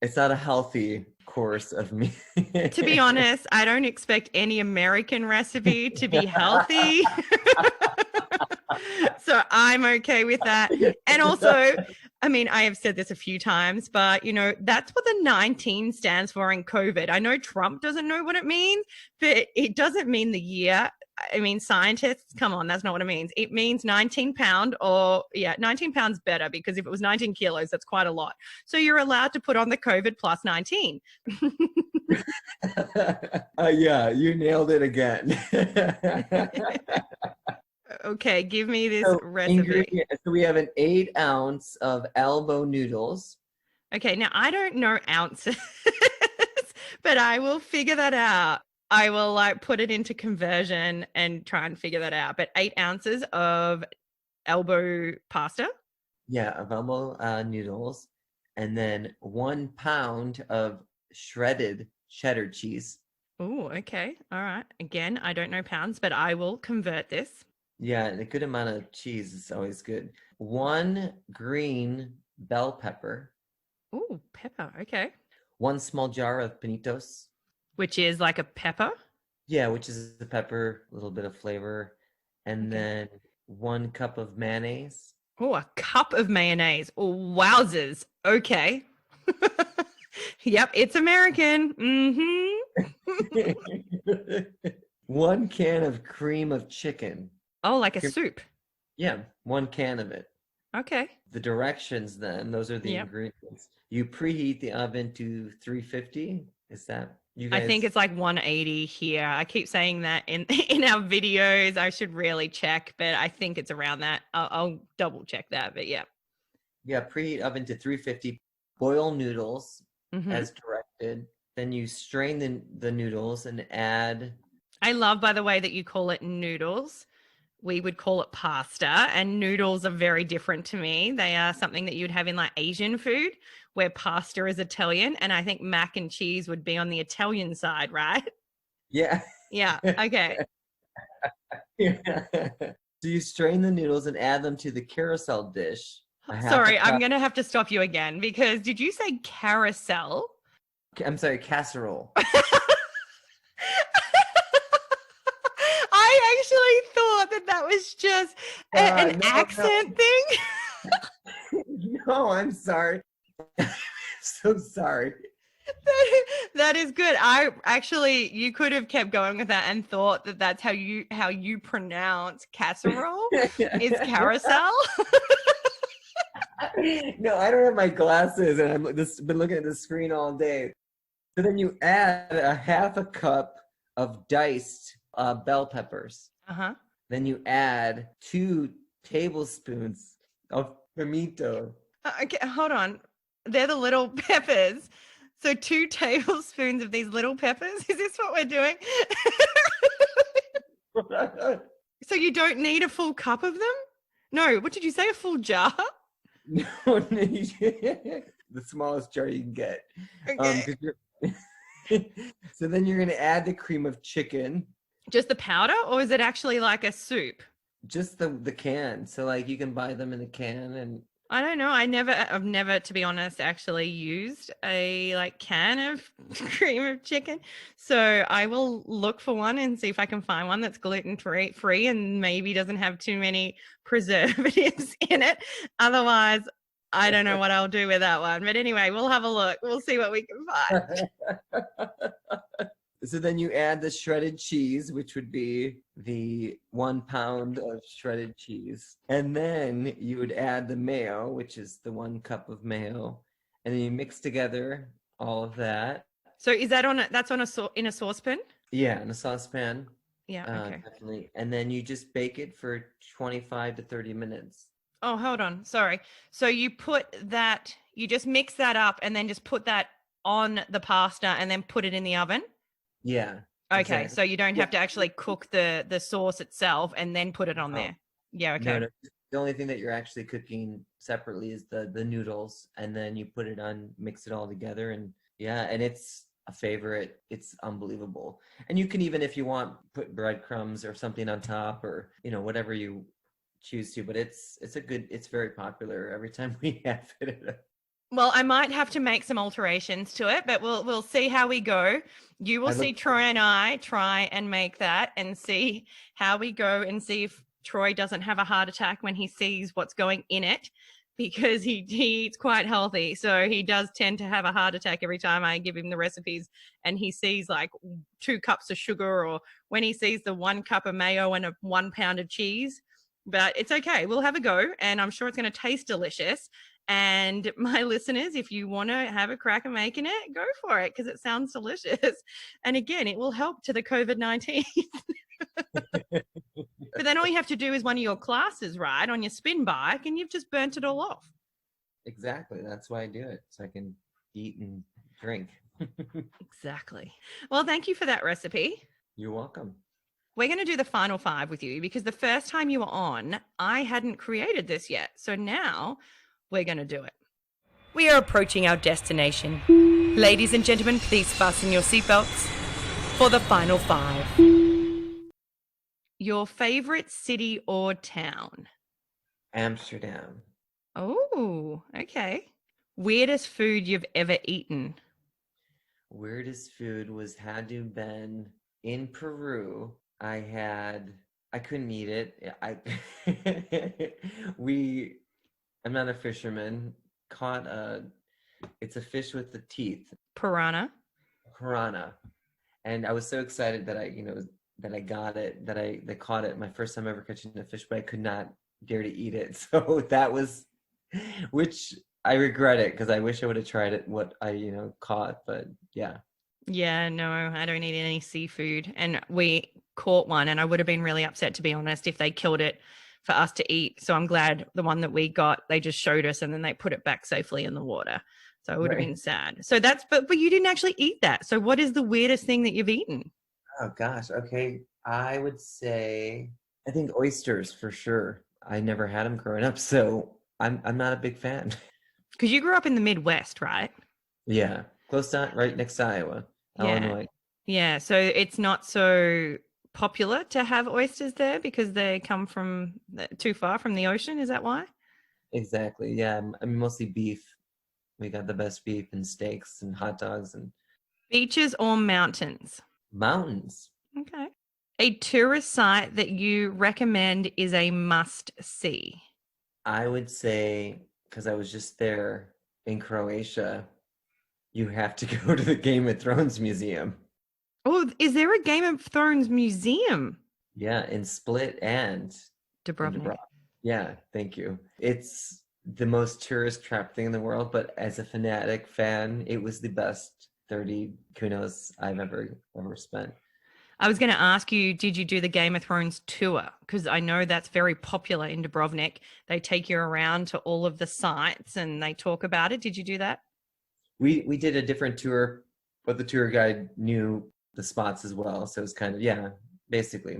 It's not a healthy course of meat. To be honest, I don't expect any American recipe to be healthy. So I'm okay with that. And also, I mean, I have said this a few times, but that's what the 19 stands for in COVID. I know Trump doesn't know what it means, but it doesn't mean the year. I mean, scientists, come on, that's not what it means. It means 19 pound 19 pounds better, because if it was 19 kilos, that's quite a lot. So you're allowed to put on the COVID plus 19. Yeah, you nailed it again. Okay, give me this recipe. So we have an 8 ounce of elbow noodles. Okay, now I don't know ounces, but I will figure that out. I will put it into conversion and try and figure that out. But 8 ounces of elbow pasta. Yeah, of elbow noodles. And then 1 pound of shredded cheddar cheese. Oh, okay. All right. Again, I don't know pounds, but I will convert this. Yeah, and a good amount of cheese is always good. 1 green bell pepper. Oh, pepper. Okay. 1 small jar of Pimentos. Which is like a pepper? Yeah, which is the pepper, a little bit of flavor. And then 1 cup of mayonnaise. Oh, a cup of mayonnaise. Oh, wowzers. Okay. Yep, it's American. Mm-hmm. 1 can of cream of chicken. Oh, like a soup. Yeah, 1 can of it. Okay. The directions then, those are the ingredients. You preheat the oven to 350. Is that you guys? I think it's like 180 here. I keep saying that in our videos. I should really check, but I think it's around that. I'll double check that, but yeah. Yeah, preheat oven to 350. Boil noodles as directed. Then you strain the noodles and add. I love, by the way, that you call it noodles. We would call it pasta, and noodles are very different to me. They are something that you'd have in like Asian food, where pasta is Italian, and I think mac and cheese would be on the Italian side, right? Yeah. Yeah. Okay. Yeah. So you strain the noodles and add them to the carousel dish. Sorry, I'm going to have to stop you again, because did you say carousel? I'm sorry, casserole. I actually thought that was just an accent thing. No, I'm sorry. So sorry. That is good. I actually, you could have kept going with that and thought that that's how you pronounce casserole is carousel. No, I don't have my glasses, and I've just been looking at the screen all day. So then you add a half a cup of diced bell peppers. Uh-huh. Then you add 2 tablespoons of pimento. Okay, hold on. They're the little peppers. So 2 tablespoons of these little peppers. Is this what we're doing? So you don't need a full cup of them? No, what did you say? A full jar? No, the smallest jar you can get. Okay. So then you're going to add the cream of chicken. Just the powder, or is it actually like a soup? Just the can. So like you can buy them in a can, and I don't know. I've never, to be honest, actually used a like can of cream of chicken. So I will look for one and see if I can find one that's gluten free and maybe doesn't have too many preservatives in it. Otherwise, I don't know what I'll do with that one. But anyway, we'll have a look. We'll see what we can find. So then you add the shredded cheese, which would be the 1 pound of shredded cheese. And then you would add the mayo, which is the 1 cup of mayo. And then you mix together all of that. So is that in a saucepan? Yeah, in a saucepan. Yeah, okay. Definitely. And then you just bake it for 25 to 30 minutes. Oh, hold on. Sorry. So you just mix that up and then just put that on the pasta and then put it in the oven? Yeah. Okay, Exactly. so you don't have to actually cook the sauce itself and then put it on there. Yeah, okay. No. The only thing that you're actually cooking separately is the noodles, and then you put it on, mix it all together, and yeah, and it's a favorite. It's unbelievable. And you can even, if you want, put breadcrumbs or something on top, or whatever you choose to. But it's very popular every time we have it. Well, I might have to make some alterations to it, but we'll see how we go. You will see Troy and I try and make that and see how we go, and see if Troy doesn't have a heart attack when he sees what's going in it, because he eats quite healthy. So he does tend to have a heart attack every time I give him the recipes and he sees like 2 cups of sugar, or when he sees the 1 cup of mayo and a 1 pound of cheese. But it's okay. We'll have a go, and I'm sure it's going to taste delicious. And my listeners, if you want to have a crack at making it, go for it, because it sounds delicious. And again, it will help to the COVID-19. But then all you have to do is one of your classes, right, on your spin bike, and you've just burnt it all off. Exactly. That's why I do it, so I can eat and drink. Exactly. Well, thank you for that recipe. You're welcome. We're going to do the final 5 with you, because the first time you were on, I hadn't created this yet. So now we're going to do it. We are approaching our destination. Ladies and gentlemen, please fasten your seatbelts for the final 5. Your favorite city or town? Amsterdam. Oh, okay. Weirdest food you've ever eaten? Weirdest food had to have been in Peru. I couldn't eat it. I'm not a fisherman. Caught it's a fish with the teeth. Piranha. And I was so excited that I got it, that I caught it my first time ever catching a fish, but I could not dare to eat it. So that was, which I regret it, because I wish I would have tried it, what I caught, but yeah. Yeah, no, I don't eat any seafood. And we caught one, and I would have been really upset, to be honest, if they killed it for us to eat. So I'm glad the one that we got, they just showed us and then they put it back safely in the water. So it would have been sad. So but you didn't actually eat that. So what is the weirdest thing that you've eaten? Oh gosh. Okay. I would say, I think oysters for sure. I never had them growing up, so I'm not a big fan. Because you grew up in the Midwest, right? Yeah. Close to, right next to Iowa, Illinois. Yeah. So it's not so popular to have oysters there because they come from too far from the ocean. Is that why? Exactly. Yeah. I mean, mostly beef. We got the best beef and steaks and hot dogs. And beaches or mountains? Mountains. Okay. A tourist site that you recommend is a must see? I would say, because I was just there, in Croatia, you have to go to the Game of Thrones museum. Oh, is there a Game of Thrones museum? Yeah, in Split and in Dubrovnik. Yeah, thank you. It's the most tourist trap thing in the world, but as a fanatic fan, it was the best 30 kunos I've ever spent. I was going to ask you, did you do the Game of Thrones tour? Because I know that's very popular in Dubrovnik. They take you around to all of the sites and they talk about it. Did you do that? We did a different tour, but the tour guide knew the spots as well. So it was kind of, yeah, basically.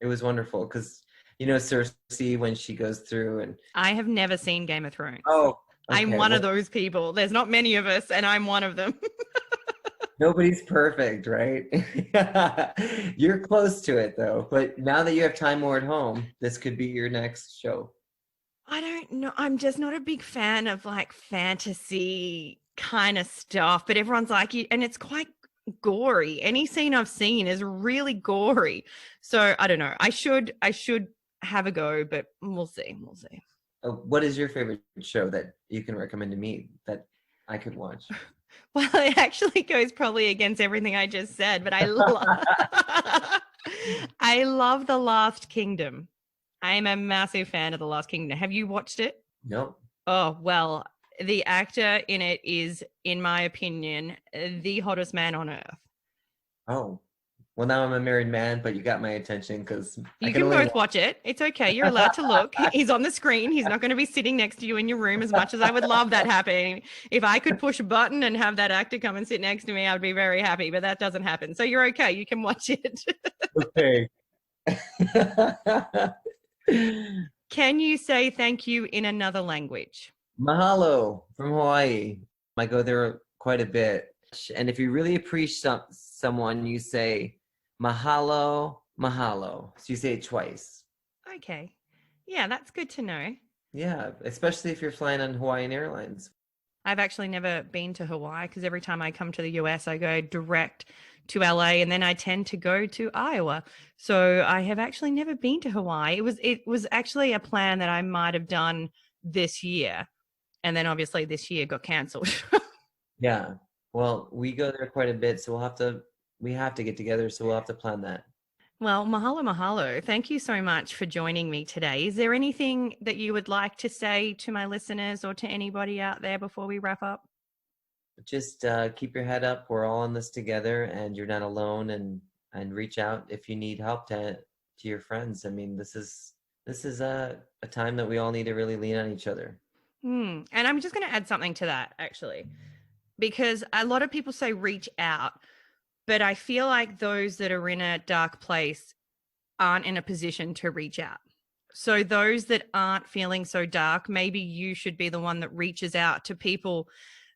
It was wonderful because, Cersei, when she goes through and... I have never seen Game of Thrones. Oh, okay. I'm one of those people. There's not many of us, and I'm one of them. Nobody's perfect, right? You're close to it, though. But now that you have time more at home, this could be your next show. I don't know. I'm just not a big fan of like fantasy kind of stuff, but everyone's like, and it's quite gory. Any scene I've seen is really gory. So I don't know. I should have a go, but we'll see. What is your favorite show that you can recommend to me that I could watch? Well, it actually goes probably against everything I just said, but I love The Last Kingdom. I'm a massive fan of The Last Kingdom. Have you watched it? No. Oh, well, the actor in it is, in my opinion, the hottest man on earth. Oh, well, now I'm a married man, but you got my attention because you can both watch it. It's okay. You're allowed to look. He's on the screen. He's not going to be sitting next to you in your room, as much as I would love that happening. If I could push a button and have that actor come and sit next to me, I would be very happy, but that doesn't happen. So you're okay. You can watch it. Okay. Can you say thank you in another language? Mahalo from Hawaii. I go there quite a bit. And if you really appreciate someone, you say mahalo, mahalo. So you say it twice. Okay. Yeah, that's good to know. Yeah, especially if you're flying on Hawaiian Airlines. I've actually never been to Hawaii because every time I come to the US, I go direct to LA and then I tend to go to Iowa. So I have actually never been to Hawaii. It was actually a plan that I might have done this year. And then obviously this year got canceled. Yeah. Well, we go there quite a bit, so we have to get together, so we'll have to plan that. Well, mahalo. Thank you so much for joining me today. Is there anything that you would like to say to my listeners or to anybody out there before we wrap up? Just keep your head up. We're all in this together, and you're not alone. And reach out if you need help to your friends. I mean, this is a time that we all need to really lean on each other. And I'm just going to add something to that, actually, because a lot of people say reach out, but I feel like those that are in a dark place aren't in a position to reach out. So those that aren't feeling so dark, maybe you should be the one that reaches out to people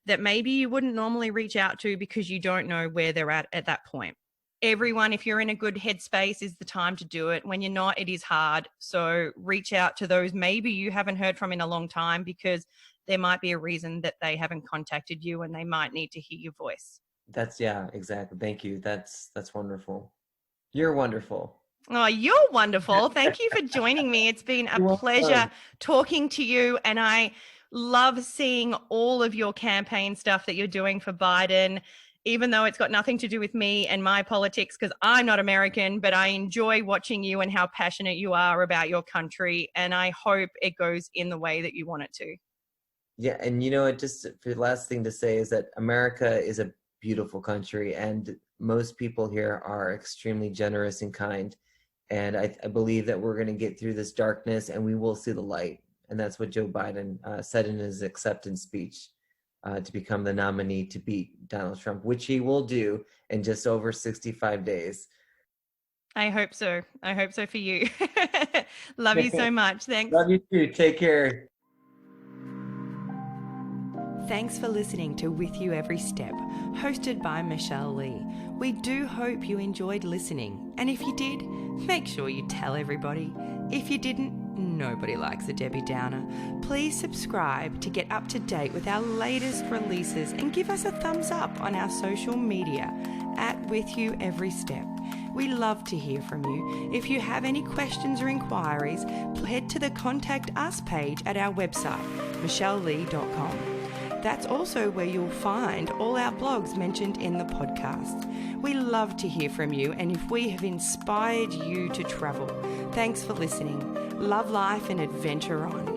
that maybe you wouldn't normally reach out to because you don't know where they're at that point. Everyone, if you're in a good headspace, is the time to do it. When you're not, it is hard. So reach out to those maybe you haven't heard from in a long time, because there might be a reason that they haven't contacted you and they might need to hear your voice. Yeah, exactly. Thank you. That's wonderful. You're wonderful. Oh, you're wonderful. Thank you for joining me. It's been a pleasure talking to you. And I love seeing all of your campaign stuff that you're doing for Biden, even though it's got nothing to do with me and my politics, because I'm not American, but I enjoy watching you and how passionate you are about your country. And I hope it goes in the way that you want it to. Yeah. And just the last thing to say is that America is a beautiful country, and most people here are extremely generous and kind. And I believe that we're going to get through this darkness and we will see the light. And that's what Joe Biden said in his acceptance speech to become the nominee to beat Donald Trump, which he will do in just over 65 days. I hope so. I hope so for you. Love you so much. Thanks. Love you too. Take care. Thanks for listening to With You Every Step, hosted by Michelle Lee. We do hope you enjoyed listening. And if you did, make sure you tell everybody. If you didn't, nobody likes a Debbie Downer. Please subscribe to get up to date with our latest releases and give us a thumbs up on our social media at With You Every Step. We love to hear from you. If you have any questions or inquiries, head to the Contact Us page at our website, michellelee.com. That's also where you'll find all our blogs mentioned in the podcast. We love to hear from you, and if we have inspired you to travel, thanks for listening. Love life and adventure on.